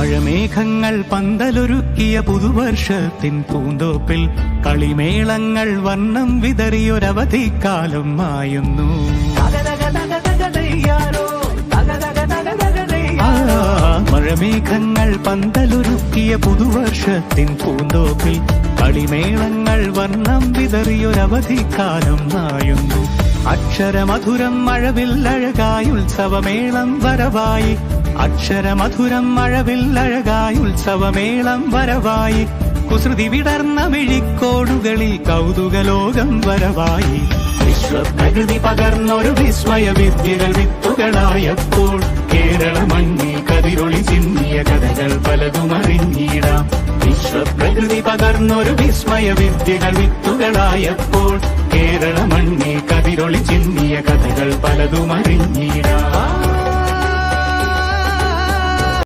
മഴമേഘങ്ങൾ പന്തലൊരുക്കിയ പുതുവർഷത്തിൻ പൂന്തോപ്പിൽ കളിമേളങ്ങൾ വർണ്ണം വിതറിയൊരവധിക്കാലം മായുന്നു. മഴമേഘങ്ങൾ പന്തലൊരുക്കിയ പുതുവർഷത്തിൻ പൂന്തോപ്പിൽ കളിമേളങ്ങൾ വർണ്ണം വിതറിയൊരവധിക്കാലം മായുന്നു. അക്ഷരമധുരം മഴവില്ലഴകായി ഉത്സവമേളം വരവായി. അക്ഷരമധുരം മഴവില്ലഴകായി ഉത്സവമേളം വരവായി. കുസൃതി വിടർന്ന മിഴിക്കോടുകളിൽ കൗതുകലോകം വരവായി. വിശ്വപ്രകൃതി പകർന്നൊരു വിസ്മയ വിദ്യകൾ വിത്തുകളായപ്പോൾ കേരള മണ്ണിൽ കതിരൊളി ചിന്നിയ കഥകൾ പലതും അറിഞ്ഞിടാം. വിശ്വപ്രകൃതി പകർന്നൊരു വിസ്മയ വിദ്യകൾ വിത്തുകളായപ്പോൾ കേരള മണ്ണിൽ കതിരൊളി ചിന്നിയ കഥകൾ പലതും അറിഞ്ഞിടാം.